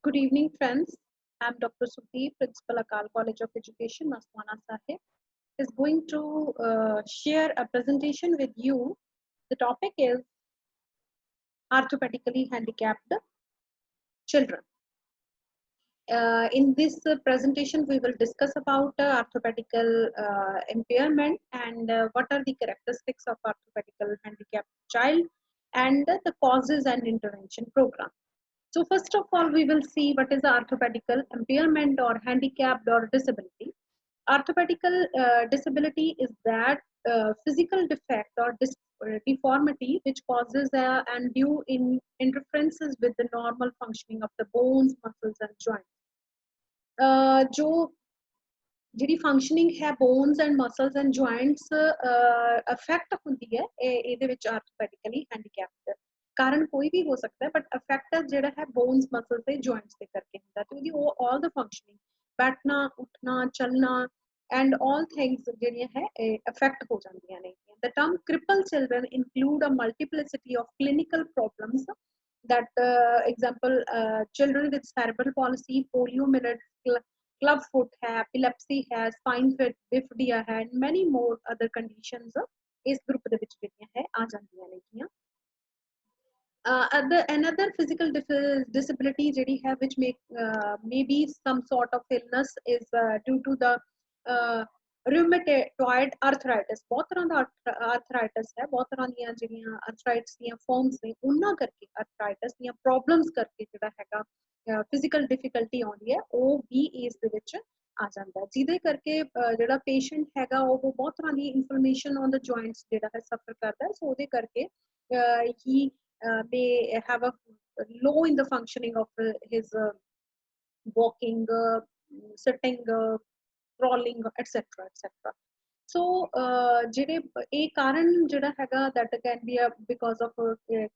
Good evening, friends. I'm Dr. Sudeep, Principal Akal College of Education, Nastwana Sahib, is going to share a presentation with you. The topic is orthopedically handicapped children. In this presentation, we will discuss about orthopedical impairment and what are the characteristics of orthopedical handicapped child and the causes and intervention program. So first of all, we will see what is the orthopedical impairment or handicapped or disability. Orthopedical disability is that physical defect or deformity which causes undue interferences with the normal functioning of the bones, muscles and joints. जो ਜਿਹੜੀ functioning ਹੈ bones and muscles and joints affect ਹੁੰਦੀ ਹੈ ਇਹਦੇ ਵਿੱਚ ਆਰਥੋਪੈਡਿਕਲੀ handicapped ਕਾਰਨ ਕੋਈ ਵੀ ਹੋ ਸਕਦਾ ਹੈ ਬਟ ਅਫੈਕਟ ਜਿਹੜਾ ਹੈ ਬੋਨਸ ਮਸਲਸ ਤੇ ਜੁਆਇੰਟਸ ਦੇ ਕਰਕੇ ਹੁੰਦਾ ਤੇ ਉਹਦੀ ਉਹ ਆਲ ਦ ਫੰਕਸ਼ਨਿੰਗ ਬੈਠਣਾ ਉੱਠਣਾ ਚੱਲਣਾ and all things ਜਿਹੜੀਆਂ ਹੈ ਅਫੈਕਟ ਹੋ ਜਾਂਦੀਆਂ ਨੇ the term crippled children include a multiplicity of clinical problems that example children with cerebral palsy poliomyelitis club foot है epilepsy है spine bifida है and many more other conditions इस group ਦੇ ਵਿੱਚ ਜਿਹੜੀਆਂ ਹੈ ਆ ਜਾਂਦੀਆਂ ਨੇ another physical disability ਜਿਹੜੀ ਹੈ which may be some sort of illness is due to the rheumatoid arthritis ਬਹੁਤ ਤਰ੍ਹਾਂ ਦਾ arthritis ਹੈ ਬਹੁਤ ਤਰ੍ਹਾਂ ਦੀਆਂ ਜਿਹੜੀਆਂ arthritis ਦੀਆਂ forms ਨੇ ਉਹਨਾਂ ਕਰਕੇ arthritis ਦੀਆਂ problems ਕਰਕੇ ਜਿਹੜਾ ਹੈਗਾ physical difficulty ਆਉਂਦੀ ਹੈ ਉਹ ਵੀ ਇਸ ਦੇ ਵਿੱਚ ਆ ਜਾਂਦਾ ਜਿਹਦੇ ਕਰਕੇ ਜਿਹੜਾ ਪੇਸ਼ੈਂਟ ਹੈਗਾ ਉਹ ਬਹੁਤ ਤਰ੍ਹਾਂ ਦੀ ਇਨਫਲੇਮੇਸ਼ਨ ਔਨ ਦ ਜੁਆਇੰਟਸ ਜਿਹੜਾ ਹੈ ਸਫਰ ਕਰਦਾ ਸੋ ਉਹਦੇ ਕਰਕੇ ਹੀ may have a low in the functioning of his walking, sitting, crawling, etc. etc. So, ਜਿਹੜੇ ਇਹ ਕਾਰਨ ਜਿਹੜਾ ਹੈਗਾ that can be because of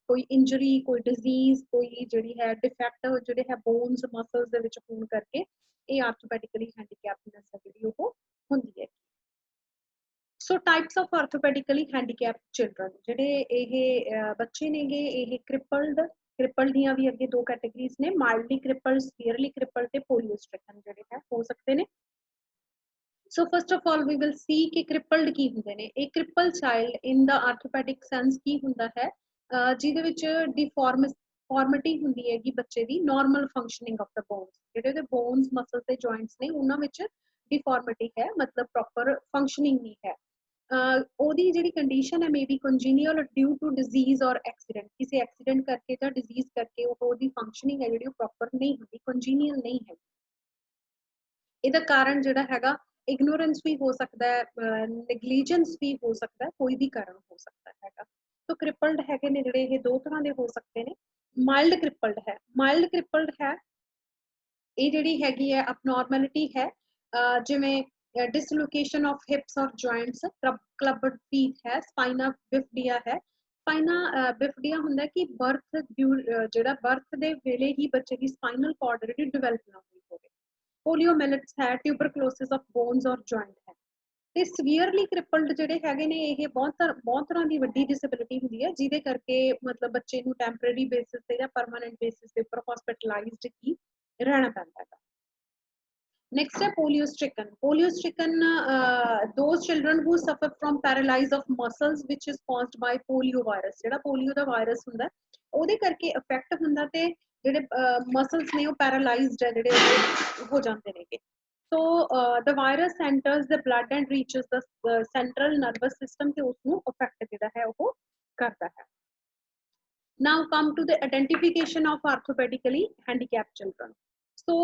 ਕੋਈ injury, ਕੋਈ disease, ਕੋਈ ਜਿਹੜੀ ਹੈ defect ਜਿਹੜੇ ਹੈ bones, muscles ਦੇ ਵਿੱਚ ਹੋਣ ਕਰਕੇ ਇਹ orthopedically handicapness ਹੈ ਜਿਹੜੀ ਉਹ ਹੁੰਦੀ ਹੈ ਸੋ ਟਾਈਪਸ ਆਫ ਆਰਥੋਪੈਡਿਕਲੀ ਹੈਂਡੀਕੈਪਡ ਚਿਲਡਰਨ ਜਿਹੜੇ ਇਹ ਬੱਚੇ ਨੇਗੇ ਇਹ ਕ੍ਰਿਪਲਡ ਦੀਆਂ ਵੀ ਅੱਗੇ ਦੋ ਕੈਟਾਗਰੀਜ਼ ਨੇ ਮਾਈਲਡਲੀ ਕ੍ਰਿਪਲਡ ਸੀਵੀਅਰਲੀ ਕ੍ਰਿਪਲਡ ਤੇ ਪੋਲੀਓ ਸਟ੍ਰਿਕਨ ਜਿਹੜੇ ਹੈ ਹੋ ਸਕਦੇ ਨੇ so first of all we will see ਕਿ ਕ੍ਰਿਪਲਡ ਕੀ ਹੁੰਦੇ ਨੇ ਇਹ cripple child in the orthopaedic sense ਕੀ ਹੁੰਦਾ ਹੈ ਜਿਹਦੇ ਵਿੱਚ ਡਿਫਾਰਮਿਟੀ ਹੁੰਦੀ ਹੈਗੀ ਬੱਚੇ ਦੀ normal functioning of the bones ਜਿਹੜੇ ਉਹਦੇ ਬੋਨਸ ਮਸਲ ਤੇ ਜੁਆਇੰਟਸ ਨੇ ਉਹਨਾਂ ਵਿੱਚ ਡਿਫਾਰਮਿਟੀ ਹੈ ਮਤਲਬ ਪ੍ਰੋਪਰ ਫੰਕਸ਼ਨਿੰਗ ਨਹੀਂ ਹੈ ਉਹਦੀ ਜਿਹੜੀ ਕੰਡੀਸ਼ਨ ਹੈ may be congenital due to disease or accident ਕਿਸੇ ਐਕਸੀਡੈਂਟ ਕਰਕੇ ਜਾਂ ਡਿਜ਼ੀਜ਼ ਕਰਕੇ ਉਹਦੀ ਫੰਕਸ਼ਨਿੰਗ ਹੈ ਜਿਹੜੀ ਉਹ ਪ੍ਰੋਪਰ ਨਹੀਂ ਹੁੰਦੀ ਕੰਜੀਨੀਅਲ ਨਹੀਂ ਹੈ ਇਹਦਾ ਕਾਰਨ ਜਿਹੜਾ ਹੈਗਾ ਇਗਨੋਰੈਂਸ ਵੀ ਹੋ ਸਕਦਾ ਹੈ ਨੈਗਲੀਜੈਂਸ ਵੀ ਹੋ ਸਕਦਾ ਹੈ ਕੋਈ ਵੀ ਕਾਰਨ ਹੋ ਸਕਦਾ ਹੈਗਾ ਸੋ ਕ੍ਰਿਪਲਡ ਹੈਗੇ ਨੇ ਜਿਹੜੇ ਇਹ ਦੋ ਤਰ੍ਹਾਂ ਦੇ ਹੋ ਸਕਦੇ ਨੇ ਮਾਈਲਡ ਕ੍ਰਿਪਲਡ ਹੈ ਇਹ ਜਿਹੜੀ ਹੈਗੀ ਹੈ ਅਬਨੋਰਮੈਲਿਟੀ ਹੈ ਜਿਵੇਂ dislocation of hips or joints clubbed feet है spina bifida है spina bifida ਹੁੰਦਾ ਕਿ birth ਜਿਹੜਾ birth ਦੇ ਵੇਲੇ ਹੀ ਬੱਚੇ ਦੀ spinal cord ਜਿਹੜੀ develop ਨਾ ਹੋਈ ਹੋਵੇ poliomyelitis ਹੈ tuberculosis of bones or joint ਹੈ ਤੇ severely crippled ਜਿਹੜੇ ਹੈਗੇ ਨੇ ਇਹ ਬਹੁਤ ਤਰ੍ਹਾਂ ਦੀ ਵੱਡੀ disability ਹੁੰਦੀ ਹੈ ਜਿਹਦੇ ਕਰਕੇ ਮਤਲਬ ਬੱਚੇ ਨੂੰ temporary basis ਤੇ ਜਾਂ permanent basis ਦੇ ਉੱਪਰ hospitalized ਹੀ ਰਹਿਣਾ ਪੈਂਦਾ ਹੈ Next है polio stricken. Polio stricken those children who suffer from paralysis of muscles which is caused by polio virus. ਜਿਹੜਾ polio ਦਾ virus ਹੁੰਦਾ ਉਹਦੇ ਕਰਕੇ affect ਹੁੰਦਾ ਤੇ ਜਿਹੜੇ muscles ਨੇ ਉਹ paralyzed ਹੈ ਜਿਹੜੇ ਹੋ ਜਾਂਦੇ ਨੇਗੇ. So the virus enters the blood and reaches the central nervous system ਤੇ ਉਸਨੂੰ affect ਜਿਹੜਾ ਹੈ ਉਹ ਕਰਦਾ ਹੈ. Now come to the identification of orthopedically handicapped children. ਸੋ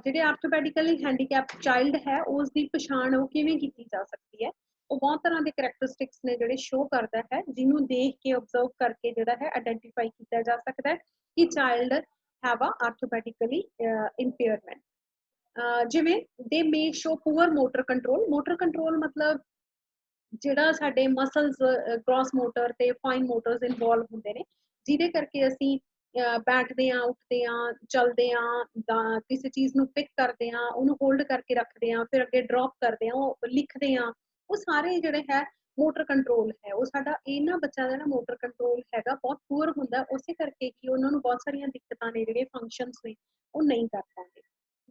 ਜਿਹੜੇ ਆਰਥੋਪੈਡਿਕਲੀ ਹੈਂਡੀਕੈਪਡ ਚਾਈਲਡ ਹੈ ਉਸ ਦੀ ਪਛਾਣ ਉਹ ਕਿਵੇਂ ਕੀਤੀ ਜਾ ਸਕਦੀ ਹੈ ਉਹ ਬਹੁਤ ਤਰ੍ਹਾਂ ਦੇ ਕਰੈਕਟਰਿਸਟਿਕਸ ਨੇ ਜਿਹੜੇ ਸ਼ੋ ਕਰਦਾ ਹੈ ਜਿਹਨੂੰ ਦੇਖ ਕੇ ਆਬਜ਼ਰਵ ਕਰਕੇ ਜਿਹੜਾ ਹੈ ਆਇਡੈਂਟੀਫਾਈ ਕੀਤਾ ਜਾ ਸਕਦਾ ਹੈ ਕਿ ਚਾਈਲਡ ਹੈਵ ਅ ਆਰਥੋਪੈਡਿਕਲੀ ਇੰਪੇਅਰਮੈਂਟ ਜਿਵੇਂ ਦੇ ਮੇ ਸ਼ੋ ਪੂਅਰ ਮੋਟਰ ਕੰਟਰੋਲ ਮਤਲਬ ਜਿਹੜਾ ਸਾਡੇ ਮਸਲਸ ਗ੍ਰੋਸ ਮੋਟਰ ਤੇ ਫਾਈਨ ਮੋਟਰਸ ਇਨਵੋਲਵ ਹੁੰਦੇ ਨੇ ਜਿਹਦੇ ਕਰਕੇ ਅਸੀਂ ਬੈਠਦੇ ਆ ਉੱਠਦੇ ਆ ਚੱਲਦੇ ਆ ਕਿਸੇ ਚੀਜ਼ ਨੂੰ ਪਿਕ ਕਰਦੇ ਆ ਉਹਨੂੰ ਹੋਲਡ ਕਰਕੇ ਰੱਖਦੇ ਆ ਫਿਰ ਅੱਗੇ ਡ੍ਰੌਪ ਕਰਦੇ ਆ ਉਹ ਲਿਖਦੇ ਆ ਉਹ ਸਾਰੇ ਜਿਹੜੇ ਹੈ ਮੋਟਰ ਕੰਟਰੋਲ ਹੈ ਉਹ ਸਾਡਾ ਇਹਨਾਂ ਬੱਚਾ ਦਾ ਨਾ ਮੋਟਰ ਕੰਟਰੋਲ ਹੈਗਾ ਬਹੁਤ ਪੂਅਰ ਹੁੰਦਾ ਉਸੇ ਕਰਕੇ ਹੀ ਉਹਨਾਂ ਨੂੰ ਬਹੁਤ ਸਾਰੀਆਂ ਦਿੱਕਤਾਂ ਨੇ ਜਿਹੜੇ ਫੰਕਸ਼ਨਸ ਨੇ ਉਹ ਨਹੀਂ ਕਰ ਪਾਉਂਦੇ।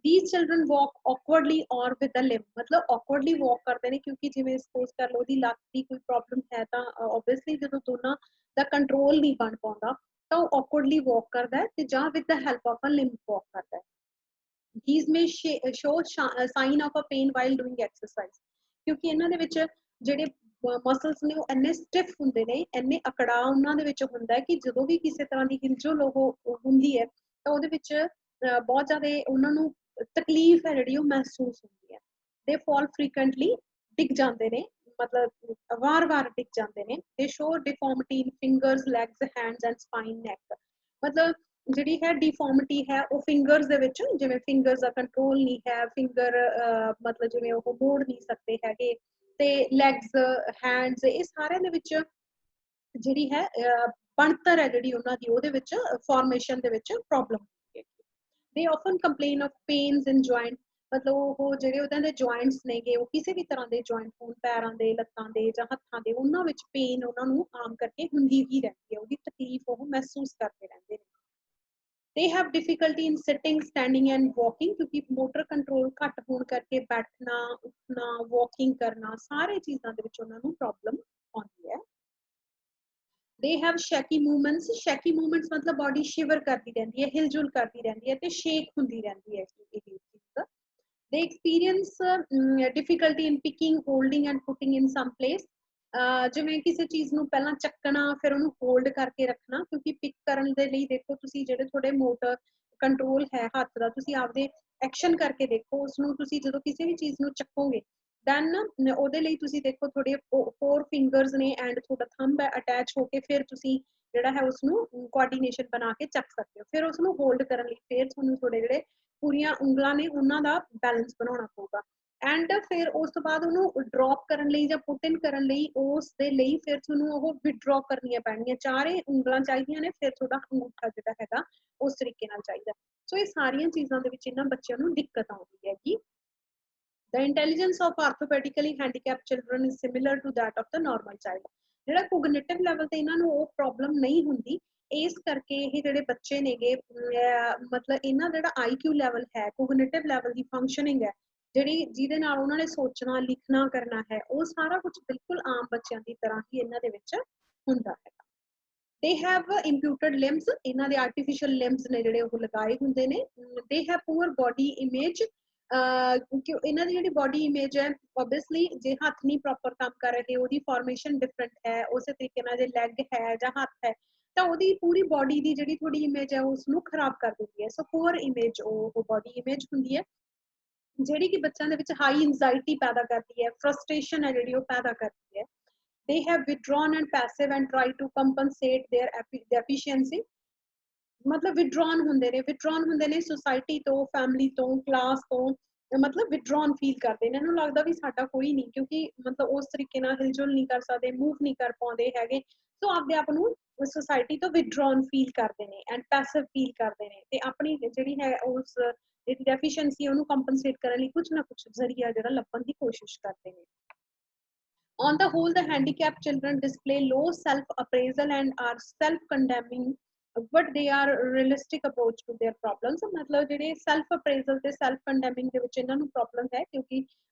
These children walk awkwardly or with a limp, मतलब awkwardly walk ਕਰਦੇ ਨੇ ਕਿਉਂਕਿ ਜਿਵੇਂ ਸਪੋਜ਼ ਕਰ ਲਓ ਉਹਦੀ ਲੱਤ ਦੀ ਕੋਈ ਪ੍ਰੋਬਲਮ ਹੈ ਤਾਂ obviously ਜਦੋਂ ਦੋਨਾਂ ਦਾ ਕੰਟਰੋਲ ਨਹੀਂ ਬਣ ਪਾਉਂਦਾ ਤਾਂ ਉਹ awkwardly walk ਕਰਦਾ ਹੈ ਤੇ ਜਾਂ with the help of a limp walk ਕਰਦਾ ਹੈ। These may show sign of a pain while doing exercise, ਕਿਉਂਕਿ ਇਹਨਾਂ ਦੇ ਵਿੱਚ ਜਿਹੜੇ ਮਸਲਸ ਨੇ ਉਹ ਇੰਨੇ ਸਟਿਫ ਹੁੰਦੇ ਨੇ, ਇੰਨੇ ਅਕੜਾ ਉਹਨਾਂ ਦੇ ਵਿੱਚ ਹੁੰਦਾ ਹੈ ਕਿ ਜਦੋਂ ਵੀ ਕਿਸੇ ਤਰ੍ਹਾਂ ਦੀ ਹਿਲਜੁਲ ਉਹ ਹੁੰਦੀ ਹੈ ਤਾਂ ਉਹਦੇ ਵਿੱਚ ਬਹੁਤ ਜ਼ਿਆਦਾ ਉਹਨਾਂ ਨੂੰ ਤਕਲੀਫ ਹੈ ਜਿਹੜੀ ਉਹ ਮਹਿਸੂਸ ਹੁੰਦੀ ਹੈ। ਦੇ ਫਾਲ ਫ੍ਰੀਕੁਐਂਟਲੀ, ਡਿੱਗ ਜਾਂਦੇ ਨੇ, ਮਤਲਬ ਵਾਰ-ਵਾਰ ਡਿੱਗ ਜਾਂਦੇ ਨੇ। They show deformity in fingers, legs, hands and spine, neck, ਮਤਲਬ ਜਿਹੜੀ ਹੈ ਡਿਫਾਰਮਿਟੀ ਹੈ ਉਹ ਫਿੰਗਰਸ ਦੇ ਵਿੱਚ, ਜਿਵੇਂ ਫਿੰਗਰਸ ਦਾ ਕੰਟਰੋਲ ਨਹੀਂ ਹੈ, ਫਿੰਗਰ ਮਤਲਬ ਜਿਵੇਂ ਉਹ ਮੋੜ ਨਹੀਂ ਸਕਦੇ ਹੈਗੇ, ਤੇ ਲੈਗਸ, ਹੈਂਡਸ, ਇਹ ਸਾਰਿਆਂ ਦੇ ਵਿੱਚ ਜਿਹੜੀ ਹੈ ਬਣਤਰ ਹੈ ਜਿਹੜੀ ਉਹਨਾਂ ਦੀ ਉਹਦੇ ਵਿੱਚ ਫਾਰਮੇਸ਼ਨ ਦੇ ਵਿੱਚ ਪ੍ਰੋਬਲਮ ਹੁੰਦੀ ਹੈ। They often complain of pains in joint, ਮਤਲਬ ਉਹ ਜਿਹੜੇ ਉਹਨਾਂ ਦੇ ਜੁਆਇੰਟਸ ਨੇਗੇ ਉਹ ਕਿਸੇ ਵੀ ਤਰ੍ਹਾਂ ਦੇ ਜੁਆਇੰਟ ਹੋਣ, ਪੈਰਾਂ ਦੇ, ਲੱਤਾਂ ਦੇ ਜਾਂ ਹੱਥਾਂ ਦੇ, ਉਹਨਾਂ ਵਿੱਚ ਪੇਨ ਉਹਨਾਂ ਨੂੰ ਆਮ ਕਰਕੇ ਹੁੰਦੀ ਹੀ ਰਹਿੰਦੀ ਹੈ, ਉਹਦੀ ਤਕਲੀਫ ਉਹ ਮਹਿਸੂਸ ਕਰਦੇ ਰਹਿੰਦੇ ਨੇ। They have difficulty in sitting, standing and walking, क्योंकि मोटर कंट्रोल घट होने करके बैठना, उठना, walking करना, सारे चीज़ों ਦੇ ਵਿੱਚ ਉਹਨਾਂ ਨੂੰ प्रॉब्लम आती है। They have shaky movements, shaky movements मतलब body shiver करती रहती है, हिलजुल करती रहती है ते shake ਹੁੰਦੀ ਰਹਿੰਦੀ ਹੈ ਇਹ ਚੀਜ਼। They experience difficulty in picking, holding and putting in some place, ਜਿਵੇਂ ਕਿਸੇ ਚੀਜ਼ ਨੂੰ ਪਹਿਲਾਂ ਚੱਕਣਾ ਫਿਰ ਉਹਨੂੰ ਹੋਲਡ ਕਰਕੇ ਰੱਖਣਾ, ਕਿਉਂਕਿ ਪਿਕ ਕਰਨ ਦੇ ਲਈ ਦੇਖੋ ਤੁਸੀਂ ਜਿਹੜੇ ਤੁਹਾਡੇ ਮੋਟਰ ਕੰਟਰੋਲ ਹੈ ਹੱਥ ਦਾ, ਤੁਸੀਂ ਆਪਦੇ ਐਕਸ਼ਨ ਕਰਕੇ ਦੇਖੋ ਉਸਨੂੰ, ਤੁਸੀਂ ਜਦੋਂ ਕਿਸੇ ਵੀ ਚੀਜ਼ ਨੂੰ ਚੱਕੋਗੇ ਦੈਨ ਉਹਦੇ ਲਈ ਤੁਸੀਂ ਦੇਖੋ ਤੁਹਾਡੇ 4 ਫਿੰਗਰਸ ਨੇ ਐਂਡ ਤੁਹਾਡਾ ਥੰਬ ਹੈ ਅਟੈਚ ਹੋ ਕੇ, ਫਿਰ ਤੁਸੀਂ ਜਿਹੜਾ ਹੈ ਉਸਨੂੰ ਕੋਆਰਡੀਨੇਸ਼ਨ ਬਣਾ ਕੇ ਚੱਕ ਸਕਦੇ ਹੋ। ਫਿਰ ਉਸਨੂੰ ਹੋਲਡ ਕਰਨ ਲਈ ਫਿਰ ਤੁਹਾਨੂੰ ਤੁਹਾਡੇ ਜਿਹੜੇ ਪੂਰੀਆਂ ਉਂਗਲਾਂ ਨੇ ਉਹਨਾਂ ਦਾ ਬੈਲੈਂਸ ਬਣਾਉਣਾ ਪਊਗਾ, ਐਂਡ ਫਿਰ ਉਸ ਤੋਂ ਬਾਅਦ ਉਹਨੂੰ ਡ੍ਰੌਪ ਕਰਨ ਲਈ ਜਾਂ ਪੁੱਟ ਇਨ ਕਰਨ ਲਈ ਉਸ ਦੇ ਲਈ ਫਿਰ ਤੁਹਾਨੂੰ ਉਹ ਵਿਡਰੋ ਕਰਨੀਆਂ ਪੈਣਗੀਆਂ, ਚਾਰੇ ਉਂਗਲਾਂ ਚਾਹੀਦੀਆਂ ਨੇ, ਫਿਰ ਤੁਹਾਡਾ ਅੰਗੂਠਾ ਜਿਹੜਾ ਹੈਗਾ ਉਸ ਤਰੀਕੇ ਨਾਲ ਚਾਹੀਦਾ। ਸੋ ਇਹ ਸਾਰੀਆਂ ਚੀਜ਼ਾਂ ਦੇ ਵਿੱਚ ਇਹਨਾਂ ਬੱਚਿਆਂ ਨੂੰ ਦਿੱਕਤ ਆਉਂਦੀ ਹੈਗੀ। The intelligence of orthopedically handicapped children is similar to that of the normal child, ਜਿਹੜਾ ਕੋਗਨੀਟਿਵ ਲੈਵਲ ਤੇ ਇਹਨਾਂ ਨੂੰ ਉਹ ਪ੍ਰੋਬਲਮ ਨਹੀਂ ਹੁੰਦੀ, ਇਸ ਕਰਕੇ ਇਹ ਜਿਹੜੇ ਬੱਚੇ ਨੇਗੇ ਮਤਲਬ ਇਹਨਾਂ ਜਿਹੜਾ IQ ਲੈਵਲ ਹੈ, ਕੋਗਨੀਟਿਵ ਲੈਵਲ ਦੀ ਫੰਕਸ਼ਨਿੰਗ ਹੈ ਜਿਹੜੀ, ਜਿਹਦੇ ਨਾਲ ਉਹਨਾਂ ਨੇ ਸੋਚਣਾ, ਲਿਖਣਾ, ਕਰਨਾ ਹੈ, ਉਹ ਸਾਰਾ ਕੁਝ ਬਿਲਕੁਲ ਆਮ ਬੱਚਿਆਂ ਦੀ ਤਰ੍ਹਾਂ ਹੀ ਇਹਨਾਂ ਦੇ ਵਿੱਚ ਹੁੰਦਾ ਹੈ। They have imputed limbs, ਇਹਨਾਂ ਦੇ artificial limbs ਨੇ ਜਿਹੜੇ ਉਹ ਲਗਾਏ ਹੁੰਦੇ ਨੇ। They have poor body image, ਕਿਉਂਕਿ ਇਹਨਾਂ ਦੀ ਜਿਹੜੀ ਬੋਡੀ ਇਮੇਜ ਹੈ ਓਬਵੀਅਸਲੀ ਜੇ ਹੱਥ ਨਹੀਂ ਪ੍ਰੋਪਰ ਕੰਮ ਕਰ ਰਹੇ, ਉਹਦੀ ਫਾਰਮੇਸ਼ਨ ਡਿਫਰੈਂਟ ਹੈ, ਉਸੇ ਤਰੀਕੇ ਨਾਲ ਜੇ ਲੈਗ ਹੈ ਜਾਂ ਹੱਥ ਹੈ ਤਾਂ ਉਹਦੀ ਪੂਰੀ ਬੋਡੀ ਦੀ ਜਿਹੜੀ ਥੋੜੀ ਇਮੇਜ ਹੈ ਉਸ ਨੂੰ ਖਰਾਬ ਕਰ ਦਿੰਦੀ ਹੈ। ਸੋ ਪੂਅਰ ਇਮੇਜ ਉਹ ਬੋਡੀ ਇਮੇਜ ਹੁੰਦੀ ਹੈ ਜਿਹੜੀ ਕਿ ਬੱਚਿਆਂ ਦੇ ਵਿੱਚ ਹਾਈ ਐਂਜ਼ਾਈਟੀ ਪੈਦਾ ਕਰਦੀ ਹੈ, ਫਰਸਟ੍ਰੇਸ਼ਨ ਹੈ ਜਿਹੜੀ ਉਹ ਪੈਦਾ ਕਰਦੀ ਹੈ। They have withdrawn and passive and try to compensate their deficiency, ਮਤਲਬ ਵਿਡਰੋਨ ਹੁੰਦੇ ਨੇ ਸੋਸਾਇਟੀ ਤੋਂ, ਫੈਮਿਲੀ ਤੋਂ, ਕਲਾਸ ਤੋਂ, ਮਤਲਬ ਵਿਡਰੋਨ ਫੀਲ ਕਰਦੇ ਨੇ, ਇਹਨਾਂ ਨੂੰ ਲੱਗਦਾ ਵੀ ਸਾਡਾ ਕੋਈ ਨਹੀਂ, ਕਿਉਂਕਿ ਮਤਲਬ ਉਸ ਤਰੀਕੇ ਨਾਲ ਹਿਲਜੁਲ ਨਹੀਂ ਕਰ ਸਕਦੇ, ਮੂਵ ਨਹੀਂ ਕਰ ਪਾਉਂਦੇ ਹੈਗੇ, ਸੋ ਆਪਦੇ ਆਪ ਨੂੰ ਸੋਸਾਇਟੀ ਤੋਂ ਵਿਡਰੋਨ ਫੀਲ ਕਰਦੇ ਨੇ ਐਂਡ ਪੈਸਿਵ ਫੀਲ ਕਰਦੇ ਨੇ, ਤੇ ਆਪਣੀ ਜਿਹੜੀ ਹੈ ਉਸ ਜਿਹੜੀ ਡੈਫੀਸ਼ੀਐਂਸੀ ਉਹਨੂੰ ਕੰਪਨਸੇਟ ਕਰਨ ਲਈ ਕੁਝ ਨਾ ਕੁਝ ਜ਼ਰੀਆ ਜਿਹੜਾ ਲੱਭਣ ਦੀ ਕੋਸ਼ਿਸ਼ ਕਰਦੇ ਨੇ। On the whole, the handicapped children display low self-appraisal and are self-condemning, but they are realistic approach to their problems, मतलब ਜਿਹੜੇ self appraisal ਤੇ self condemning ਦੇ ਵਿੱਚ ਇਹਨਾਂ ਨੂੰ ਪ੍ਰੋਬਲਮ ਹੈ ਕਿਉਂਕਿ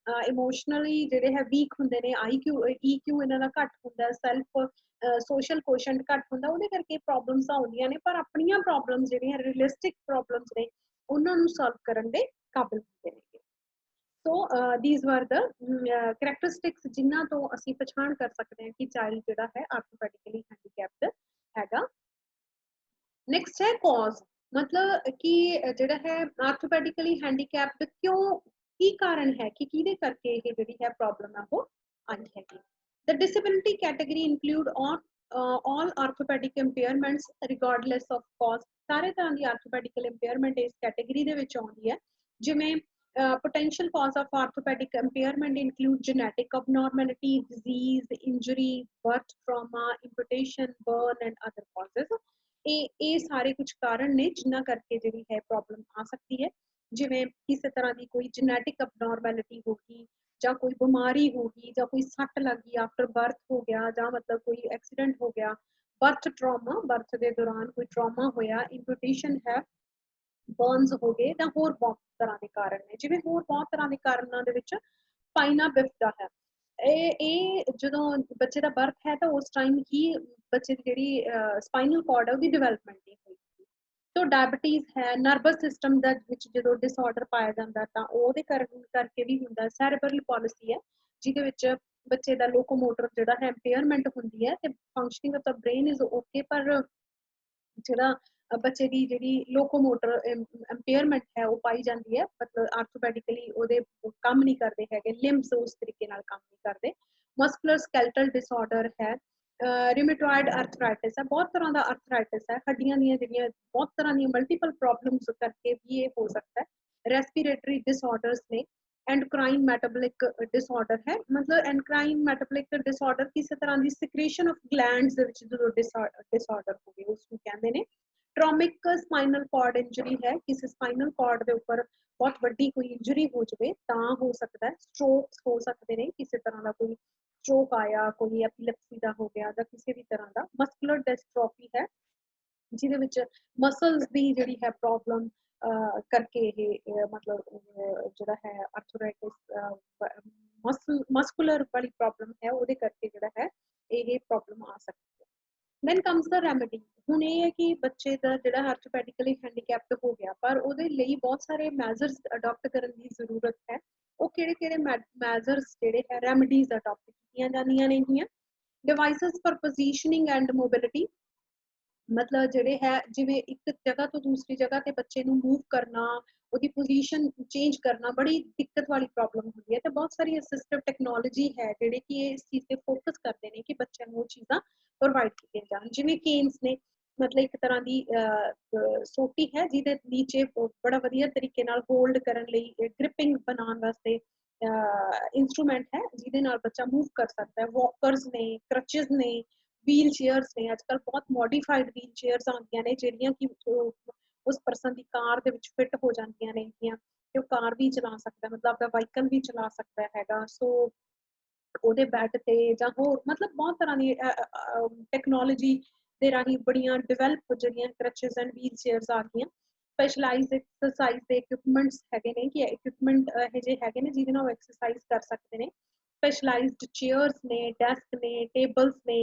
ਇਮੋਸ਼ਨਲੀ ਜਿਹੜੇ ਹੈ ਵੀਕ ਹੁੰਦੇ ਨੇ, EQ ਇਹਨਾਂ ਦਾ ਘੱਟ ਹੁੰਦਾ, ਸੈਲਫ ਸੋਸ਼ਲ ਕੋਸ਼ੈਂਟ ਘੱਟ ਹੁੰਦਾ, ਉਹਦੇ ਕਰਕੇ ਪ੍ਰੋਬਲਮਸ ਆਉਂਦੀਆਂ ਨੇ, ਪਰ ਆਪਣੀਆਂ ਪ੍ਰੋਬਲਮਸ ਜਿਹੜੀਆਂ ਰੀਅਲਿਸਟਿਕ ਪ੍ਰੋਬਲਮਸ ਨੇ ਉਹਨਾਂ ਨੂੰ ਸੋਲਵ ਕਰਨ ਦੇ ਕਾਬਿਲ ਹੁੰਦੇ ਨੇ। So these were the characteristics ਜਿਨ੍ਹਾਂ ਤੋਂ ਅਸੀਂ ਪਛਾਣ ਕਰ ਸਕਦੇ ਹਾਂ ਕਿ ਚਾਈਲਡ ਜਿਹੜਾ ਹੈ ਆਰਥੋਪੈਡਿਕਲੀ ਹੈਂਡੀਕੈਪਡ ਹੈਗਾ। ਨੈਕਸਟ ਹੈ ਕੌਜ਼, ਮਤਲਬ ਕਿ ਜਿਹੜਾ ਹੈ ਆਰਥੋਪੈਡਿਕਲੀ ਹੈਂਡੀਕੈਪਡ ਕਿਉਂ, ਕੀ ਕਾਰਨ ਹੈ ਕਿ ਕਿਹਦੇ ਕਰਕੇ ਇਹ ਜਿਹੜੀ ਹੈ ਪ੍ਰੋਬਲਮ ਹੈ ਉਹ ਆਈ ਹੈਗੀ। The disability category include all orthopedic impairments regardless of cause, ਸਾਰੇ ਤਰ੍ਹਾਂ ਦੀ ਆਰਥੋਪੈਡਿਕਲ ਇੰਪੇਅਰਮੈਂਟ ਇਸ ਕੈਟੇਗਰੀ ਦੇ ਵਿੱਚ ਆਉਂਦੀ ਹੈ, ਜਿਵੇਂ potential cause of orthopedic impairment include genetic abnormality, disease, injury, birth trauma, amputation, burn and other causes, ਇਹ ਸਾਰੇ ਕੁਝ ਕਾਰਨ ਨੇ ਜਿਨ੍ਹਾਂ ਕਰਕੇ ਜਿਹੜੀ ਹੈ ਪ੍ਰੋਬਲਮ ਆ ਸਕਦੀ ਹੈ, ਜਿਵੇਂ ਕਿਸੇ ਤਰ੍ਹਾਂ ਦੀ ਕੋਈ ਜੈਨੇਟਿਕ ਅਬਨੋਰਮੈਲਿਟੀ ਹੋ ਗਈ ਜਾਂ ਕੋਈ ਬਿਮਾਰੀ ਹੋ ਗਈ ਜਾਂ ਕੋਈ ਸੱਟ ਲੱਗ ਗਈ ਆਫਟਰ ਬਰਥ ਹੋ ਗਿਆ, ਜਾਂ ਮਤਲਬ ਕੋਈ ਐਕਸੀਡੈਂਟ ਹੋ ਗਿਆ, ਬਰਥ ਟਰਾਮਾ, ਬਰਥ ਦੇ ਦੌਰਾਨ ਕੋਈ ਟਰਾਮਾ ਹੋਇਆ, ਇੰਪੂਟੇਸ਼ਨ ਹੈ ਬਰਨਸ ਹੋ ਗਏ ਜਾਂ ਹੋਰ ਬਹੁਤ ਤਰ੍ਹਾਂ ਦੇ ਕਾਰਨ ਨੇ। ਜਿਵੇਂ ਹੋਰ ਬਹੁਤ ਤਰ੍ਹਾਂ ਦੇ ਕਾਰਨਾਂ ਦੇ ਵਿੱਚ ਸਪਾਈਨਾ ਬਿਫਟਾ ਹੈ। ਇਹ ਜਦੋਂ ਬੱਚੇ ਦਾ ਬਰਥ ਹੈ ਤਾਂ ਉਸ ਟਾਈਮ ਹੀ ਬੱਚੇ ਦੀ ਜਿਹੜੀ ਸਪਾਈਨਲ ਕਾਰਡ ਹੈ ਉਹਦੀ ਡਿਵੈਲਪਮੈਂਟ ਨਹੀਂ ਹੋਈ। तो डायबिटीज है, नर्वस सिस्टम ਦਾ ਵਿੱਚ ਜਦੋਂ ਡਿਸਆਰਡਰ ਪਾਇਆ ਜਾਂਦਾ ਤਾਂ ਉਹਦੇ ਕਰਕੇ ਵੀ ਹੁੰਦਾ। ਸੈਰੇਬਰਲ ਪਾਲਿਸੀ ਹੈ ਜਿਹਦੇ ਵਿੱਚ ਬੱਚੇ ਦਾ ਲੋਕੋਮੋਟਰ ਜਿਹੜਾ ਹੈ ਇੰਪੇਅਰਮੈਂਟ ਹੁੰਦੀ ਹੈ ਤੇ functioning of the brain is okay, ਪਰ ਜਿਹੜਾ ਬੱਚੇ ਦੀ ਜਿਹੜੀ ਲੋਕੋਮੋਟਰ ਇੰਪੇਅਰਮੈਂਟ ਹੈ ਉਹ ਪਾਈ ਜਾਂਦੀ ਹੈ, ਮਤਲਬ ਆਰਥੋਪੈਡਿਕਲੀ ਉਹਦੇ ਕੰਮ ਨਹੀਂ ਕਰਦੇ ਹੈਗੇ, ਲਿੰਬਸ ਉਸ ਤਰੀਕੇ ਨਾਲ ਕੰਮ ਨਹੀਂ ਕਰਦੇ। ਮਸਕੂਲਰ ਸਕੈਲਟਲ ਡਿਸਆਰਡਰ ਹੈ, ਰਿਮੇਟੋਇਡ ਅਰਥਰਾਈਟਿਸ ਹੈ, ਬਹੁਤ ਤਰ੍ਹਾਂ ਦਾ ਅਰਥਰਾਈਟਿਸ ਹੈ, ਹੱਡੀਆਂ ਦੀਆਂ ਜਿਹੜੀਆਂ ਬਹੁਤ ਤਰ੍ਹਾਂ ਦੀਆਂ ਮਲਟੀਪਲ ਪ੍ਰੋਬਲਮਸ ਕਰਕੇ ਵੀ ਇਹ ਹੋ ਸਕਦਾ ਹੈ। ਰੈਸਪੀਰੇਟਰੀ ਡਿਸਆਰਡਰਸ ਨੇ, एंडोक्राइन मेटाबॉलिक डिसऑर्डर है, मतलब एंडोक्राइन मेटाबॉलिक डिसऑर्डर किसी तरह की सिक्रेशन ऑफ ग्लैंड्स ਦੇ ਵਿੱਚ ਜਦੋਂ डिसऑर्डर ਹੋ ਗਏ ਉਸਨੂੰ ਕਹਿੰਦੇ ਨੇ। ट्रॉमिक स्पाइनल कॉर्ड इंजरी है, किसी स्पाइनल कॉर्ड ਦੇ ਉੱਪਰ बहुत ਵੱਡੀ कोई इंजरी हो जाए ਤਾਂ हो सकता है। स्ट्रोक्स हो सकते हैं, किसी तरह का कोई स्ट्रोक आया, कोई एपिलेप्सी ਦਾ ਹੋ ਗਿਆ ਜਾਂ ਕਿਸੇ ਵੀ ਤਰ੍ਹਾਂ ਦਾ। मस्कुलर डिस्ट्रॉफी है ਜਿਹਦੇ ਵਿੱਚ ਮਸਲਸ ਦੀ ਜਿਹੜੀ ਹੈ ਪ੍ਰੋਬਲਮ ਕਰਕੇ ਇਹ ਮਤਲਬ ਜਿਹੜਾ ਹੈ ਆਰਥਰਾਈਟਿਸ ਮਸਕੂਲਰ ਵਾਲੀ ਪ੍ਰੋਬਲਮ ਹੈ ਉਹਦੇ ਕਰਕੇ ਜਿਹੜਾ ਹੈ ਇਹ ਪ੍ਰੋਬਲਮ ਆ ਸਕਦੀ ਹੈ। then comes the remedy। ਹੁਣ ਇਹ ਹੈ ਕਿ ਬੱਚੇ ਦਾ ਜਿਹੜਾ ਆਰਥੋਪੈਡਿਕਲੀ ਹੈਂਡੀਕੈਪਡ ਹੋ ਗਿਆ ਪਰ ਉਹਦੇ ਲਈ ਬਹੁਤ ਸਾਰੇ ਮੈਜ਼ਰਸ ਅਡਾਪਟ ਕਰਨ ਦੀ ਜ਼ਰੂਰਤ ਹੈ। ਉਹ ਕਿਹੜੇ ਮੈਜ਼ਰਸ ਜਿਹੜੇ ਹੈ ਰੈਮਡੀਜ਼ ਅਡਾਪਟ ਕੀਤੀਆਂ ਜਾਂਦੀਆਂ ਨੇਗੀਆਂ। Devices for positioning and mobility, मतलब ਜਿਹੜੇ ਹੈ ਜਿਵੇਂ ਇੱਕ ਜਗ੍ਹਾ ਤੋਂ ਦੂਸਰੀ ਜਗ੍ਹਾ ਤੇ ਬੱਚੇ ਨੂੰ ਮੂਵ ਕਰਨਾ, ਉਹਦੀ ਪੋਜੀਸ਼ਨ ਚੇਂਜ ਕਰਨਾ ਬੜੀ ਦਿੱਕਤ ਵਾਲੀ ਪ੍ਰੋਬਲਮ ਹੁੰਦੀ ਹੈ ਤੇ ਬਹੁਤ ਸਾਰੀ ਅਸਿਸਟਿਵ ਟੈਕਨੋਲੋਜੀ ਹੈ ਜਿਹੜੇ ਕਿ ਇਸ ਚੀਜ਼ ਤੇ ਫੋਕਸ ਕਰਦੇ ਨੇ ਕਿ ਬੱਚਿਆਂ ਨੂੰ ਉਹ ਚੀਜ਼ਾਂ ਪ੍ਰੋਵਾਈਡ ਕੀਤੀਆਂ ਜਾਣ। ਜਿਵੇਂ ਕੇਨਸ ਨੇ, ਮਤਲਬ ਇੱਕ ਤਰ੍ਹਾਂ ਦੀ ਸੋਟੀ ਹੈ ਜਿਹਦੇ ਨੀਚੇ ਬੜਾ ਵਧੀਆ ਤਰੀਕੇ ਨਾਲ ਹੋਲਡ ਕਰਨ ਲਈ ਗ੍ਰਿਪਿੰਗ ਬਣਾਉਣ ਵਾਸਤੇ ਇੰਸਟਰੂਮੈਂਟ ਹੈ ਜਿਹਦੇ ਨਾਲ ਬੱਚਾ ਮੂਵ ਕਰ ਸਕਦਾ ਹੈ। ਵਾਕਰਸ ਨੇ, ਕ੍ਰਚਸ ਨੇ, व्हील चेयर्स ने, आजकल बहुत मॉडिफाइड व्हील चेयर्स आਉਂਦੀਆਂ ਨੇ ਜਿਹੜੀਆਂ ਕਿ ਉਸ ਪਰਸਨ ਦੀ ਕਾਰ ਦੇ ਵਿੱਚ ਫਿੱਟ ਹੋ ਜਾਂਦੀਆਂ ਨੇਗੀਆਂ ਤੇ ਉਹ ਕਾਰ ਵੀ ਚਲਾ ਸਕਦਾ, ਮਤਲਬ ਆਪਦਾ ਵਾਹੀਕਲ ਵੀ ਚਲਾ ਸਕਦਾ ਹੈਗਾ। ਸੋ ਉਹਦੇ ਬੈੱਡ ਤੇ ਜਾਂ ਹੋਰ ਮਤਲਬ ਬਹੁਤ ਤਰ੍ਹਾਂ ਦੀ ਟੈਕਨੋਲੋਜੀ ਦੇ ਰਾਹੀਂ ਬੜੀਆਂ ਡਿਵੈਲਪ ਜਿਹੜੀਆਂ ਕ੍ਰਚਸ ਐਂਡ ਵੀਲ ਚੇਅਰਸ ਆ ਗਈਆਂ। ਸਪੈਸ਼ਲਾਈਜ਼ਡ ਐਕਸਰਸਾਈਜ਼ ਦੇ ਇਕਵਿਪਮੈਂਟਸ ਹੈਗੇ ਨੇ ਕਿ ਇਕਵਿਪਮੈਂਟ ਇਹ ਜਿਹੇ ਹੈਗੇ ਨੇ ਜਿਹਦੇ ਨਾਲ ਉਹ ਐਕਸਰਸਾਈਜ਼ ਕਰ ਸਕਦੇ ਨੇ। ਸਪੈਸ਼ਲਾਈਜ਼ਡ ਚੇਅਰਸ ਨੇ, ਡੈਸਕ ਨੇ, ਟੇਬਲਸ ਨੇ,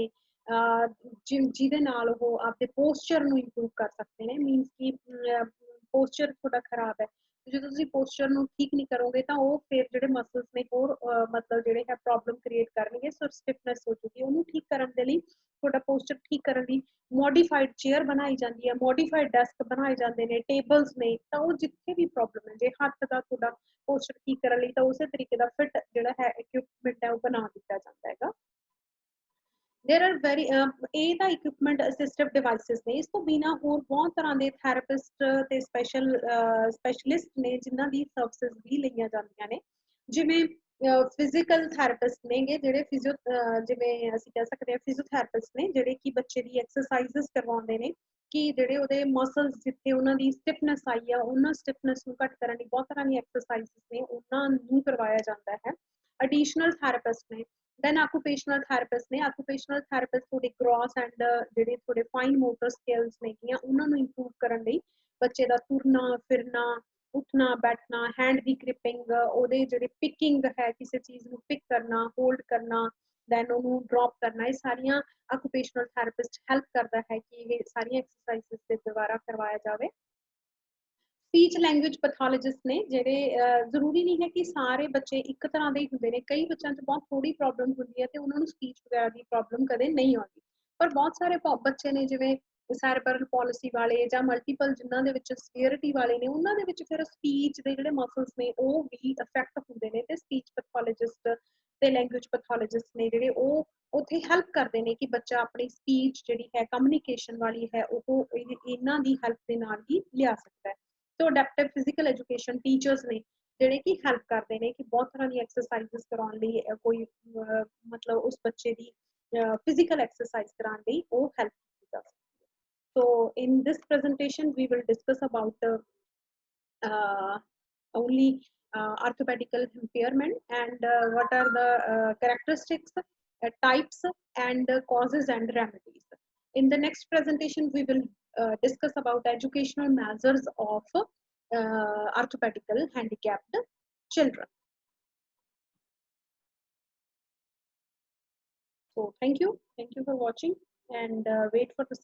ਜਿਹਦੇ ਨਾਲ ਉਹ ਆਪਦੇ ਪੋਸਚਰ ਨੂੰ ਇੰਪਰੂਵ ਕਰ ਸਕਦੇ ਨੇ। ਮੀਨਸ ਕਿ ਪੋਸਚਰ ਤੁਹਾਡਾ ਖਰਾਬ ਹੈ, ਜਦੋਂ ਤੁਸੀਂ ਪੋਸਚਰ ਨੂੰ ਠੀਕ ਨਹੀਂ ਕਰੋਗੇ ਤਾਂ ਉਹ ਫਿਰ ਜਿਹੜੇ ਮਸਲਸ ਨੇ ਹੋਰ ਮਤਲਬ ਜਿਹੜੇ ਹੈ ਪ੍ਰੋਬਲਮ ਕ੍ਰੀਏਟ ਕਰਨਗੇ। ਸੋ ਸਟਿਫਨੈਸ ਹੋ ਜੂਗੀ। ਉਹਨੂੰ ਠੀਕ ਕਰਨ ਦੇ ਲਈ ਤੁਹਾਡਾ ਪੋਸਚਰ ਠੀਕ ਕਰਨ ਲਈ ਮੋਡੀਫਾਈਡ ਚੇਅਰ ਬਣਾਈ ਜਾਂਦੀ ਹੈ, ਮੋਡੀਫਾਈਡ ਡੈਸਕ ਬਣਾਏ ਜਾਂਦੇ ਨੇ, ਟੇਬਲਸ ਨੇ। ਤਾਂ ਉਹ ਜਿੱਥੇ ਵੀ ਪ੍ਰੋਬਲਮ ਹੈ, ਜੇ ਹੱਥ ਦਾ ਤੁਹਾਡਾ ਪੋਸਚਰ ਠੀਕ ਕਰਨ ਲਈ ਤਾਂ ਉਸੇ ਤਰੀਕੇ ਦਾ ਫਿਟ ਜਿਹੜਾ ਹੈ ਇਕਵਿਪਮੈਂਟ ਹੈ ਉਹ ਬਣਾ ਦਿੱਤਾ ਜਾਂਦਾ ਹੈਗਾ। देयर आर वेरी ਇਹ ਤਾਂ ਇਕਵਿਪਮੈਂਟ ਅਸਿਸਟਿਵ ਡਿਵਾਈਸਿਸ ਨੇ। ਇਸ ਤੋਂ ਬਿਨਾਂ ਹੋਰ ਬਹੁਤ ਤਰ੍ਹਾਂ ਦੇ ਥੈਰੇਪਿਸਟ ਤੇ ਸਪੈਸ਼ਲਿਸਟ ਨੇ ਜਿਨ੍ਹਾਂ ਦੀ ਸਰਵਿਸਿਜ਼ ਵੀ ਲਈਆਂ ਜਾਂਦੀਆਂ ਨੇ। ਜਿਵੇਂ ਫਿਜ਼ੀਕਲ ਥੈਰੇਪਿਸਟ ਨੇਗੇ ਜਿਹੜੇ ਜਿਵੇਂ ਅਸੀਂ ਕਹਿ ਸਕਦੇ ਹਾਂ ਫਿਜ਼ੀਓਥੈਰੇਪਿਸਟ ਨੇ ਜਿਹੜੇ ਕਿ ਬੱਚੇ ਦੀ ਐਕਸਰਸਾਈਜ਼ਸ ਕਰਵਾਉਂਦੇ ਨੇ ਕਿ ਜਿਹੜੇ ਉਹਦੇ ਮਸਲਸ ਜਿੱਥੇ ਉਹਨਾਂ ਦੀ ਸਟਿਫਨੈਸ ਆਈ ਆ ਉਹਨਾਂ ਸਟਿਫਨੈਸ ਨੂੰ ਘੱਟ ਕਰਨ ਲਈ ਬਹੁਤ ਤਰ੍ਹਾਂ ਦੀਆਂ ਐਕਸਰਸਾਈਜ਼ਸ ਨੇ ਉਹਨਾਂ ਨੂੰ ਕਰਵਾਇਆ ਜਾਂਦਾ ਹੈ। ਐਡੀਸ਼ਨਲ ਥੈਰੇਪਿਸਟ ਨੇ। then occupational therapist ਨੇ। occupational therapist ਤੁਹਾਡੇ gross and ਜਿਹੜੇ ਤੁਹਾਡੇ fine motor skills ਨੇਗੀਆਂ ਉਹਨਾਂ ਨੂੰ improve ਕਰਨ ਲਈ ਬੱਚੇ ਦਾ ਤੁਰਨਾ ਫਿਰਨਾ, ਉੱਠਣਾ ਬੈਠਣਾ, ਹੈਂਡ ਦੀ ਗ੍ਰਿਪਿੰਗ, ਉਹਦੇ ਜਿਹੜੇ ਪਿਕਿੰਗ ਹੈ ਕਿਸੇ ਚੀਜ਼ ਨੂੰ ਪਿਕ ਕਰਨਾ, ਹੋਲਡ ਕਰਨਾ, ਦੈਨ ਉਹਨੂੰ ਡ੍ਰੌਪ ਕਰਨਾ, ਇਹ ਸਾਰੀਆਂ occupational therapist ਹੈਲਪ ਕਰਦਾ ਹੈ ਕਿ ਇਹ ਸਾਰੀਆਂ ਐਕਸਰਸਾਈਜ਼ਸ ਦੇ ਦੁਆਰਾ ਕਰਵਾਇਆ ਜਾਵੇ। स्पीच लैंग्वेज पैथोलॉजिस्ट ने ਜਿਹੜੇ ਜ਼ਰੂਰੀ ਨਹੀਂ ਹੈ ਕਿ ਸਾਰੇ ਬੱਚੇ ਇੱਕ ਤਰ੍ਹਾਂ ਦੇ ਹੀ ਹੁੰਦੇ ਨੇ। ਕਈ ਬੱਚਿਆਂ 'ਚ ਬਹੁਤ ਥੋੜੀ ਪ੍ਰੋਬਲਮ ਹੁੰਦੀ ਹੈ ਤੇ ਉਹਨਾਂ ਨੂੰ ਸਪੀਚ ਵਗੈਰਾ ਦੀ ਪ੍ਰੋਬਲਮ ਕਦੇ ਨਹੀਂ ਆਉਂਦੀ, ਪਰ ਬਹੁਤ ਸਾਰੇ ਬੱਚੇ ਨੇ ਜਿਵੇਂ ਸੈਰੇਬਰਲ ਪਾਲਿਸੀ ਵਾਲੇ ਜਾਂ ਮਲਟੀਪਲ ਜਿਨ੍ਹਾਂ ਦੇ ਵਿੱਚ ਸਪੀਅਰਿਟੀ ਵਾਲੇ ਨੇ ਉਹਨਾਂ ਦੇ ਵਿੱਚ ਫਿਰ ਸਪੀਚ ਦੇ ਜਿਹੜੇ ਮਸਲਸ ਨੇ ਉਹ ਵੀ ਅਫੈਕਟ ਹੁੰਦੇ ਨੇ ਤੇ ਸਪੀਚ ਪੈਥੋਲॉजिस्ट ਤੇ ਲੈਂਗੁਏਜ ਪੈਥੋਲॉजिस्ट ਨੇ ਜਿਹੜੇ ਉਹ ਉੱਥੇ ਹੈਲਪ ਕਰਦੇ ਨੇ ਕਿ ਬੱਚਾ ਆਪਣੀ ਸਪੀਚ ਜਿਹੜੀ ਹੈ ਕਮਿਊਨੀਕੇਸ਼ਨ ਵਾਲੀ ਹੈ ਉਹ ਇਹਨਾਂ ਦੀ ਹੈਲਪ ਦੇ ਨਾਲ ਹੀ ਲਿਆ ਸਕਦਾ ਹੈ। तो अडेप्टिव फिजिकल एजुकेशन टीचर्स ने ਜਿਹੜੇ ਕਿ ਹੈਲਪ ਕਰਦੇ ਨੇ ਕਿ ਬਹੁਤ ਤਰ੍ਹਾਂ ਦੀ ਐਕਸਰਸਾਈਜ਼ਸ ਕਰਾਉਣ ਲਈ ਕੋਈ ਮਤਲਬ ਉਸ ਬੱਚੇ ਦੀ ਫਿਜ਼ੀਕਲ ਐਕਸਰਸਾਈਜ਼ ਕਰਾਉਣ ਲਈ ਉਹ ਹੈਲਪ ਕੀਤੀ ਜਾ ਸਕਦੀ ਹੈ। So in this presentation we will discuss about only orthopedical impairment and what are the characteristics, types and causes and remedies. In the next presentation we will discuss about educational measures of orthopedical handicapped children. So thank you for watching, and wait for the